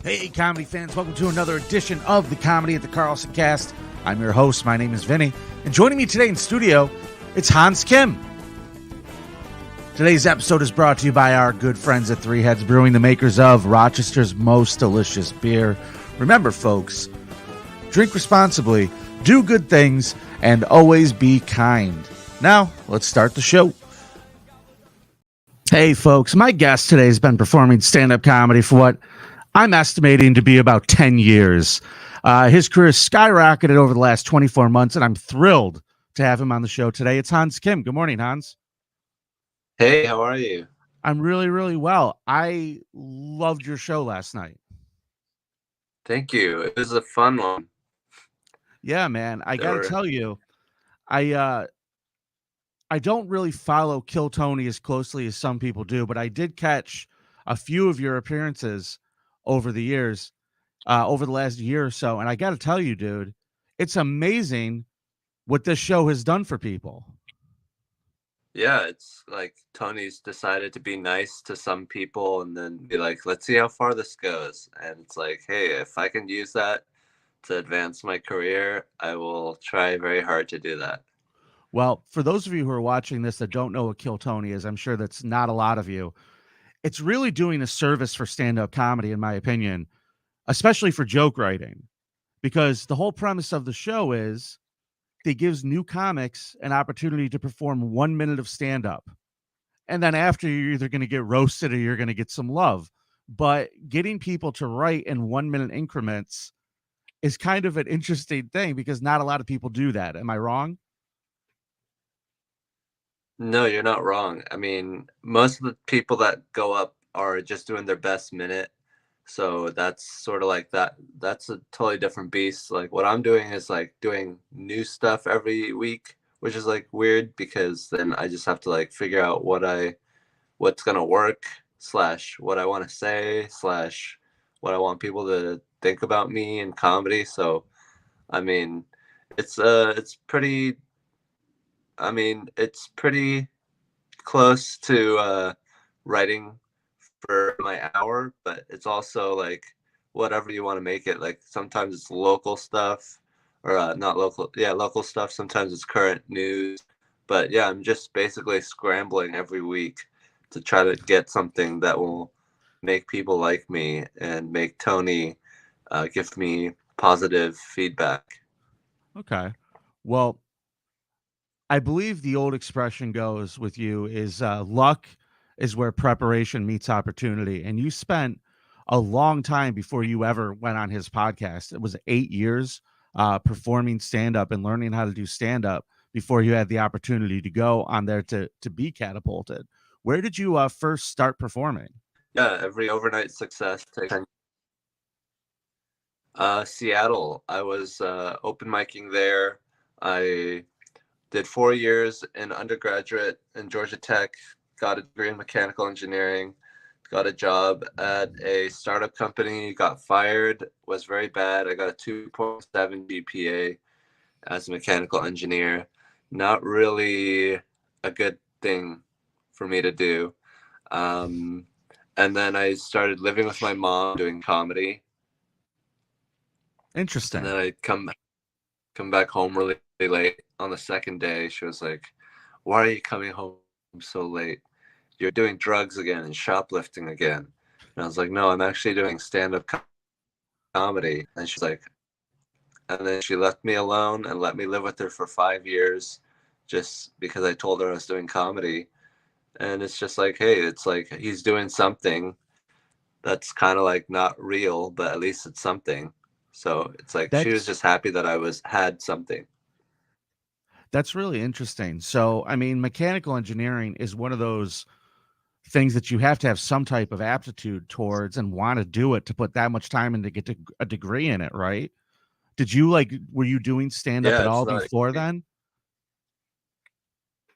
Hey, comedy fans, welcome to another edition of the Comedy the Carlson cast. I'm your host. My name is Vinny. And joining me today in studio, it's Hans Kim. Today's episode is brought to you by our good friends at Three Heads Brewing, the makers of Rochester's most delicious beer. Remember, folks, drink responsibly, do good things, and always be kind. Now, let's start the show. Hey, folks, my guest today has been performing stand-up comedy for what I'm estimating to be about 10 years. His career has skyrocketed over the last 24 months, and I'm thrilled to have him on the show today. It's Hans Kim. Good morning, Hans. Hey, how are you? I'm really, really well. I loved your show last night. Thank you. It was a fun one. Yeah, man. I got to tell you, I don't really follow Kill Tony as closely as some people do, but I did catch a few of your appearances over the years, over the last year or so. And I got to tell you, dude, it's amazing what this show has done for people. Yeah, it's like Tony's decided to be nice to some people and then be like, let's see how far this goes. And it's like, hey, if I can use that to advance my career, I will try very hard to do that. Well, for those of you who are watching this that don't know what Kill Tony is, I'm sure that's not a lot of you. It's really doing a service for stand-up comedy, in my opinion, especially for joke writing, because the whole premise of the show is it gives new comics an opportunity to perform 1 minute of stand-up. And then after, you're either going to get roasted or you're going to get some love. But getting people to write in 1 minute increments is kind of an interesting thing because not a lot of people do that. Am I wrong? No, you're not wrong. I mean, most of the people that go up are just doing their best minute. So that's sort of like that. That's a totally different beast. Like what I'm doing is like doing new stuff every week, which is like weird because then I just have to like figure out what's gonna work / what I want to say / what I want people to think about me in comedy. So I mean, it's pretty. I mean, it's pretty close to writing for my hour, but it's also like whatever you want to make it. Like sometimes it's local stuff or not local. Yeah, local stuff. Sometimes it's current news. But yeah, I'm just basically scrambling every week to try to get something that will make people like me and make Tony give me positive feedback. Okay. Well, I believe the old expression goes with you is luck is where preparation meets opportunity. And you spent a long time before you ever went on his podcast. It was 8 years performing stand up and learning how to do stand up before you had the opportunity to go on there to be catapulted. Where did you first start performing? Yeah, every overnight success takes Seattle. I was open micing there. I did 4 years in undergraduate in Georgia Tech, got a degree in mechanical engineering, got a job at a startup company, got fired, was very bad. I got a 2.7 GPA as a mechanical engineer. Not really a good thing for me to do. And then I started living with my mom doing comedy. Interesting. And then I come back home really late. On the second day, she was like, "Why are you coming home so late? You're doing drugs again and shoplifting again." And I was like, "No, I'm actually doing stand-up comedy." And she's like, and then she left me alone and let me live with her for 5 years just because I told her I was doing comedy. And it's just like, hey, it's like he's doing something that's kind of like not real, but at least it's something. So it's like she was just happy that I had something. That's really interesting. So, I mean, mechanical engineering is one of those things that you have to have some type of aptitude towards and want to do it to put that much time in to get a degree in it, right? Were you doing stand up at all before then?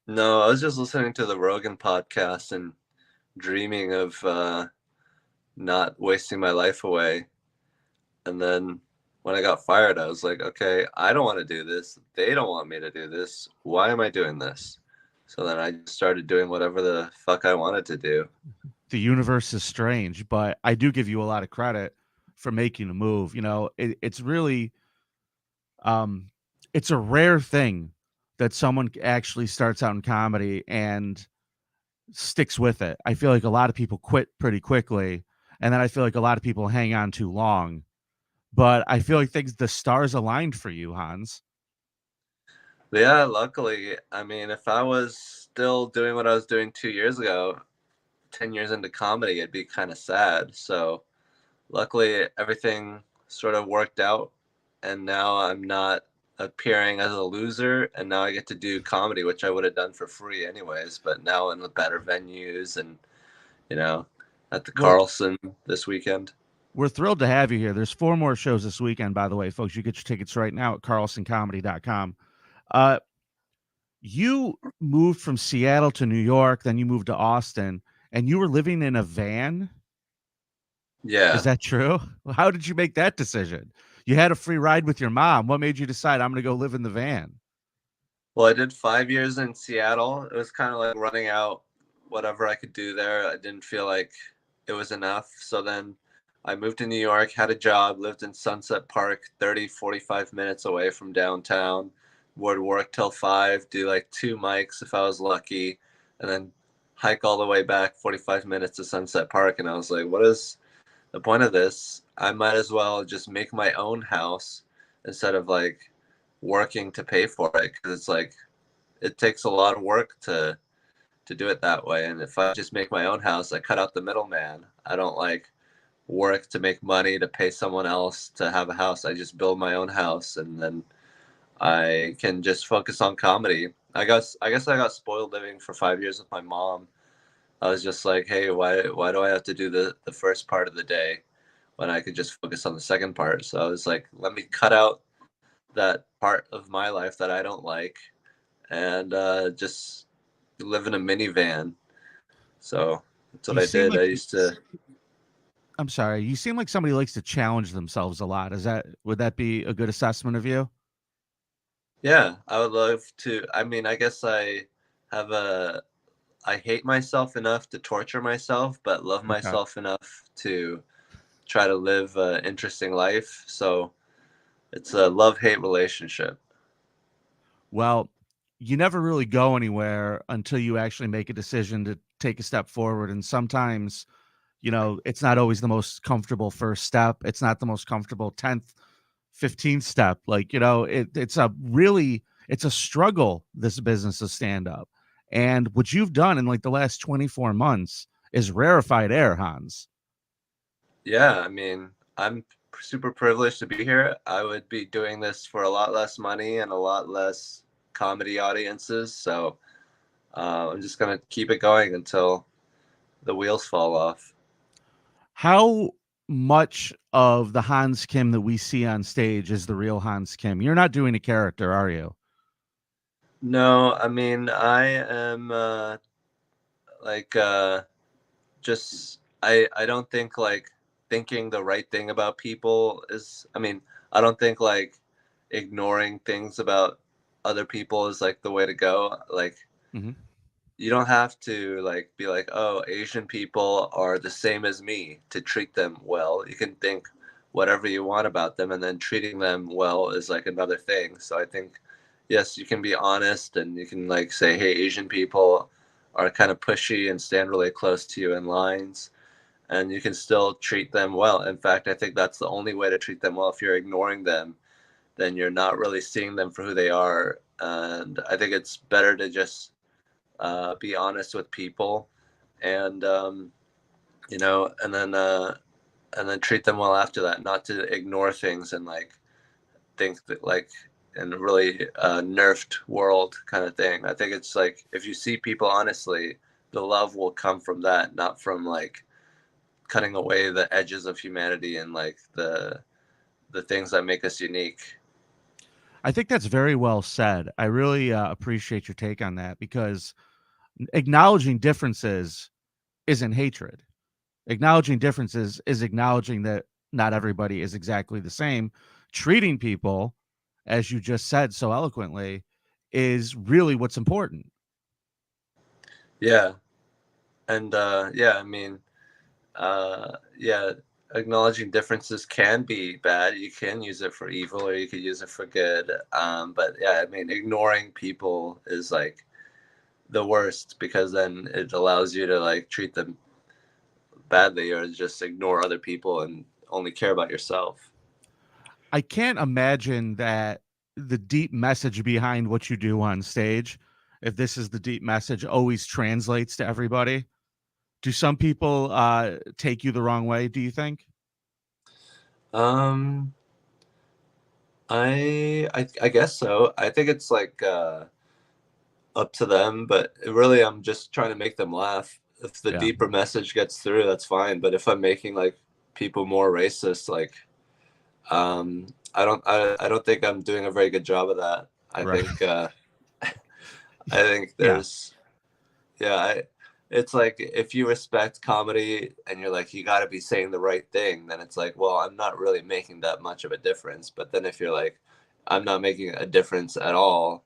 No, I was just listening to the Rogan podcast and dreaming of not wasting my life away. And then when I got fired, I was like, okay, I don't want to do this. They don't want me to do this. Why am I doing this? So then I started doing whatever the fuck I wanted to do. The universe is strange, but I do give you a lot of credit for making a move. You know, it's really um it's a rare thing that someone actually starts out in comedy and sticks with it. I feel like a lot of people quit pretty quickly, and then I feel like a lot of people hang on too long. But I feel like the stars aligned for you, Hans. Yeah, luckily, I mean, if I was still doing what I was doing 2 years ago, 10 years into comedy, it'd be kind of sad. So luckily, everything sort of worked out, and now I'm not appearing as a loser, and now I get to do comedy, which I would have done for free anyways, but now in the better venues and, you know, at the Well, Carlson this weekend. we're thrilled to have you here. There's 4 more shows this weekend, by the way, folks. You get your tickets right now at carlsoncomedy.com. Uh, you moved from Seattle to New York, then you moved to Austin, and you were living in a van. Is Yeah. that true? How did you make that decision? You had a free ride with your mom. What made you decide I'm going to go live in the van? Well, I did 5 years in Seattle. It was kind of like running out whatever I could do there. I didn't feel like it was enough. So then I moved to New York, had a job, lived in Sunset Park, 30, 45 minutes away from downtown. Would work till 5, do like 2 mics if I was lucky, and then hike all the way back 45 minutes to Sunset Park. And I was like, what is the point of this? I might as well just make my own house instead of like working to pay for it, because it's like it takes a lot of work to do it that way. And if I just make my own house, I cut out the middleman. I don't like work to make money to pay someone else to have a house. I just build my own house, and then I can just focus on comedy. I guess I got spoiled living for 5 years with my mom. I was just like, hey, why do I have to do the first part of the day when I could just focus on the second part? So I was like, let me cut out that part of my life that I don't like, and just live in a minivan. So that's what You I seem did. like I used to, I'm sorry. You seem like somebody likes to challenge themselves a lot. Would that be a good assessment of you? yeah, I would love to. I mean, I guess have a, I hate myself enough to torture myself, but love Okay. myself enough to try to live an interesting life. So it's a love-hate relationship. Well, you never really go anywhere until you actually make a decision to take a step forward. And sometimes, you know, it's not always the most comfortable first step. It's not the most comfortable 10th, 15th step. Like, you know, it's a struggle, this business of stand up. And what you've done in like the last 24 months is rarefied air, Hans. Yeah, I mean, I'm super privileged to be here. I would be doing this for a lot less money and a lot less comedy audiences. So I'm just gonna keep it going until the wheels fall off. How much of the Hans Kim that we see on stage is the real Hans Kim? You're not doing a character, are you? No, I mean, I am like just I don't think like thinking the right thing about people is, I mean, I don't think like ignoring things about other people is like the way to go. Like Mhm. you don't have to like be like, oh, Asian people are the same as me to treat them well. You can think whatever you want about them, and then treating them well is like another thing. So I think, yes, you can be honest, and you can like say, hey, Asian people are kind of pushy and stand really close to you in lines, and you can still treat them well. In fact, I think that's the only way to treat them well. If you're ignoring them, then you're not really seeing them for who they are. And I think it's better to just be honest with people, and and then treat them well after that. Not to ignore things and like think that like in a really nerfed world kind of thing. I think it's like if you see people honestly, the love will come from that, not from like cutting away the edges of humanity and like the things that make us unique. I think that's very well said. I really appreciate your take on that because acknowledging differences isn't hatred. Acknowledging differences is acknowledging that not everybody is exactly the same. Treating people, as you just said so eloquently, is really what's important. Yeah, and yeah, I mean, yeah. acknowledging differences can be bad. You can use it for evil, or you could use it for good. But yeah, I mean, ignoring people is like the worst, because then it allows you to like treat them badly, or just ignore other people and only care about yourself. I can't imagine that the deep message behind what you do on stage, if this is the deep message, always translates to everybody. Do some people take you the wrong way, do you think? Um, I guess so. I think it's like up to them, but really I'm just trying to make them laugh. If the Yeah, deeper message gets through, that's fine. But if I'm making like people more racist, like I don't think I'm doing a very good job of that. I right. think I think Yeah, there's yeah, it's like if you respect comedy and you're like you got to be saying the right thing, then it's like, well, I'm not really making that much of a difference. But then if you're like I'm not making a difference at all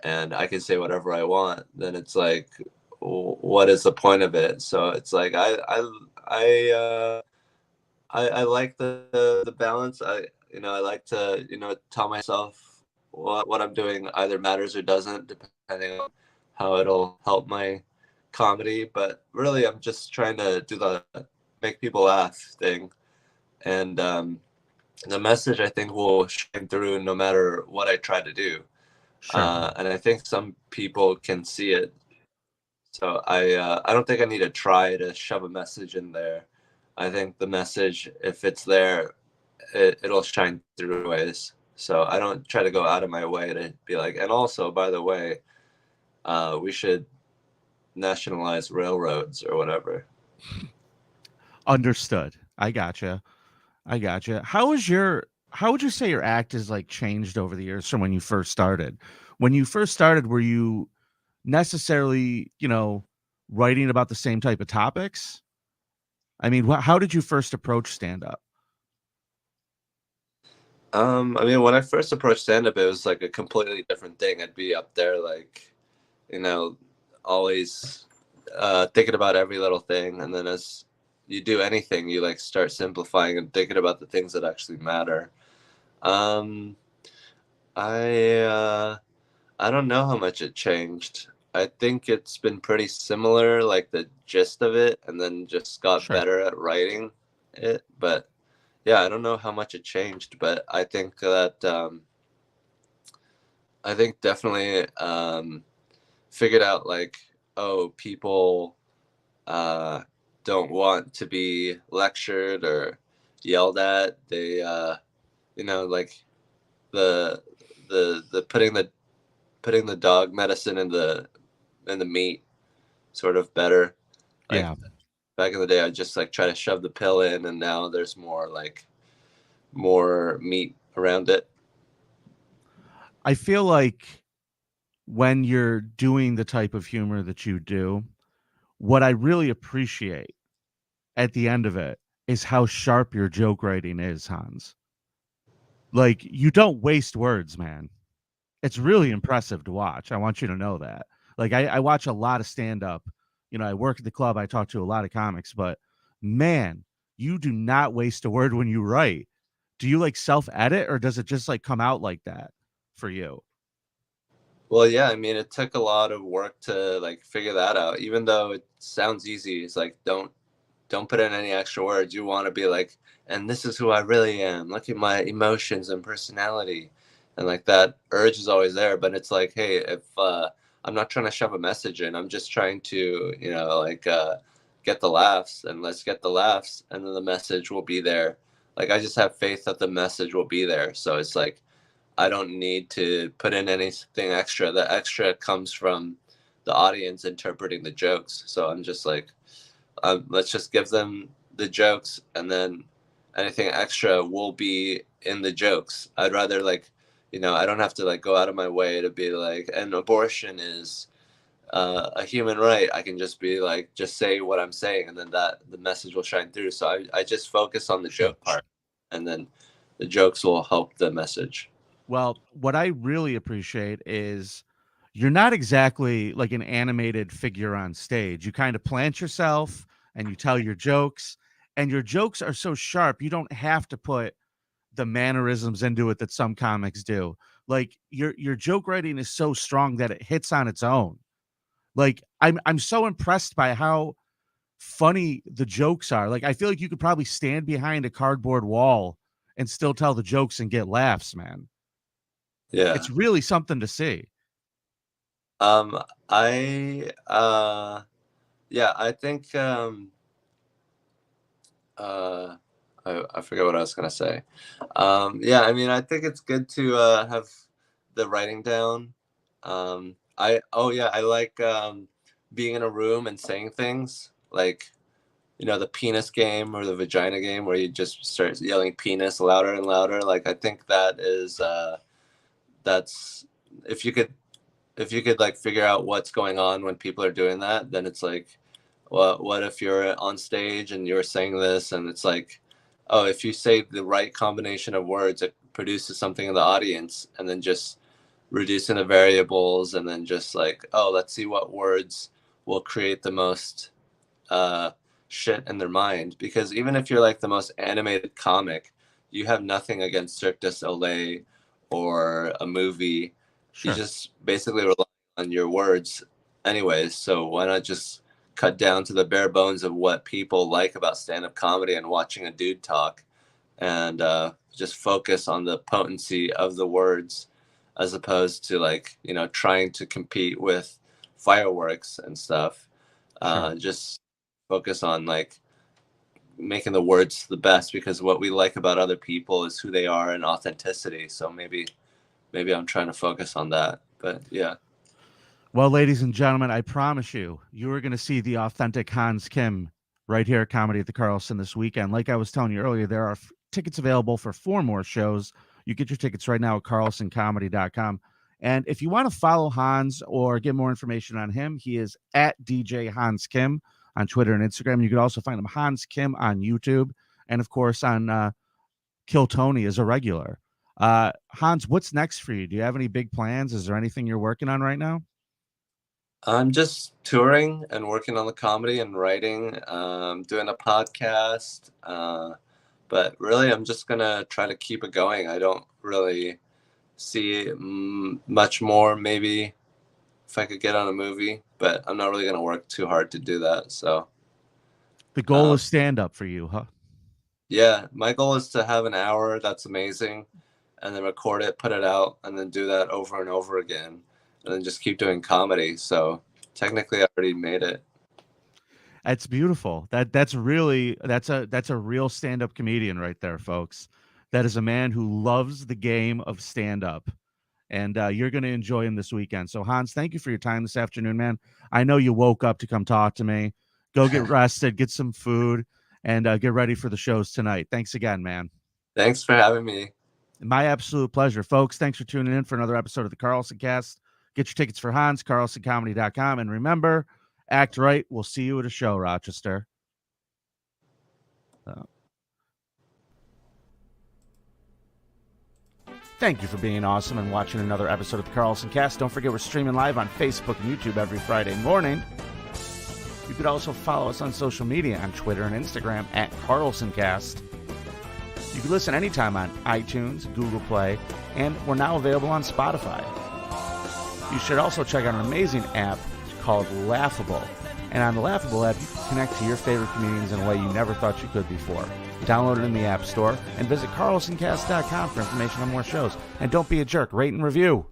and I can say whatever I want, then it's like, what is the point of it? So it's like I like the balance. I like to tell myself what I'm doing either matters or doesn't, depending on how it'll help my comedy. But really, I'm just trying to do the make people laugh thing, and the message I think will shine through no matter what I try to do. sure. And I think some people can see it. So I don't think I need to try to shove a message in there. I think the message, if it's there, it'll shine through ways. So I don't try to go out of my way to be like, and also, by the way, we should nationalize railroads or whatever. Understood. I gotcha. I gotcha. How would you say your act has like changed over the years from when you first started? When you first started, were you necessarily, writing about the same type of topics? I mean, how did you first approach stand up? I mean, when I first approached stand-up, it was like a completely different thing. I'd be up there, like, you know, always thinking about every little thing, and then as you do anything, you like start simplifying and thinking about the things that actually matter. Um, I I don't know how much it changed. I think it's been pretty similar, like the gist of it, and then just got Sure. better at writing it. But yeah, I don't know how much it changed, but I think that I think definitely figured out like, oh, people uh, don't want to be lectured or yelled at. They like the the putting the dog medicine in the meat sort of better. Like Yeah. back in the day, I just like try to shove the pill in, and now there's more like more meat around it. I feel like when you're doing the type of humor that you do, what I really appreciate at the end of it is how sharp your joke writing is, Hans. Like you don't waste words, man. It's really impressive to watch. I want you to know that. Like I watch a lot of stand up. I work at the club. I talk to a lot of comics, but man, you do not waste a word when you write. Do you like self edit or does it just like come out like that for you? Well, yeah, I mean, it took a lot of work to like figure that out. Even though it sounds easy, it's like don't put in any extra words. You want to be like, and this is who I really am. Look at my emotions and personality, and like that urge is always there. But it's like, hey, if I'm not trying to shove a message in, I'm just trying to, like get the laughs, and let's get the laughs, and then the message will be there. Like I just have faith that the message will be there. So it's like I don't need to put in anything extra. The extra comes from the audience interpreting the jokes. So I'm just like, let's just give them the jokes, and then anything extra will be in the jokes. I'd rather like, I don't have to like go out of my way to be like, and abortion is a human right. I can just be like, just say what I'm saying, and then that the message will shine through. So I just focus on the Sure. joke part, and then the jokes will help the message. Well, what I really appreciate is you're not exactly like an animated figure on stage. You kind of plant yourself and you tell your jokes. and your jokes are so sharp, you don't have to put the mannerisms into it that some comics do. Like your joke writing is so strong that it hits on its own. Like I'm so impressed by how funny the jokes are. Like I feel like you could probably stand behind a cardboard wall and still tell the jokes and get laughs, man. Yeah. It's really something to see. I yeah, I think uh I forget what I was gonna say. Yeah, I mean, I think it's good to have the writing down. I like being in a room and saying things like, the penis game or the vagina game where you just start yelling penis louder and louder. Like, I think that's if you could like figure out what's going on when people are doing that, then it's like, well, what if you're on stage and you're saying this and it's like, oh, if you say the right combination of words, it produces something in the audience, and then just reducing the variables and then just like, oh, let's see what words will create the most uh, shit in their mind. Because even if you're like the most animated comic, you have nothing against Cirque du Soleil or a movie. You Sure. just basically rely on your words anyways. So why not just cut down to the bare bones of what people like about stand-up comedy and watching a dude talk, and just focus on the potency of the words, as opposed to like, trying to compete with fireworks and stuff. Sure. Just focus on like making the words the best, because what we like about other people is who they are and authenticity. So maybe I'm trying to focus on that. But yeah. Well, ladies and gentlemen, I promise you, you are going to see the authentic Hans Kim right here at Comedy at the Carlson this weekend. Like I was telling you earlier, there are tickets available for 4 more shows. You get your tickets right now at carlsoncomedy.com. And if you want to follow Hans or get more information on him, he is at DJ Hans Kim on Twitter and Instagram. You can also find him Hans Kim on YouTube, and of course on Kill Tony as a regular. Hans, what's next for you? Do you have any big plans? Is there anything you're working on right now? I'm just touring and working on the comedy and writing, doing a podcast. But really, I'm just going to try to keep it going. I don't really see much more. Maybe if I could get on a movie, but I'm not really going to work too hard to do that. So, The goal is stand up for you, huh? yeah, my goal is to have an hour that's amazing, and then record it, put it out, and then do that over and over again, and then just keep doing comedy. So technically I already made it. That's beautiful. That's a real stand-up comedian right there, folks. That is a man who loves the game of stand-up. And you're going to enjoy him this weekend. So, Hans, thank you for your time this afternoon, man. I know you woke up to come talk to me. Go get rested, get some food, and get ready for the shows tonight. Thanks again, man. Thanks for having me. My absolute pleasure, folks. Thanks for tuning in for another episode of the Carlson Cast. Get your tickets for Hans, carlsoncomedy.com. And remember, act right. We'll see you at a show, Rochester. Thank you for being awesome and watching another episode of the Carlson Cast. Don't forget we're streaming live on Facebook and YouTube every Friday morning. You could also follow us on social media on Twitter and Instagram at CarlsonCast. You can listen anytime on iTunes, Google Play, and we're now available on Spotify. You should also check out an amazing app called Laughable. And on the Laughable app, you can connect to your favorite comedians in a way you never thought you could before. Download it in the App Store and visit carlsoncast.com for information on more shows. And don't be a jerk, rate and review.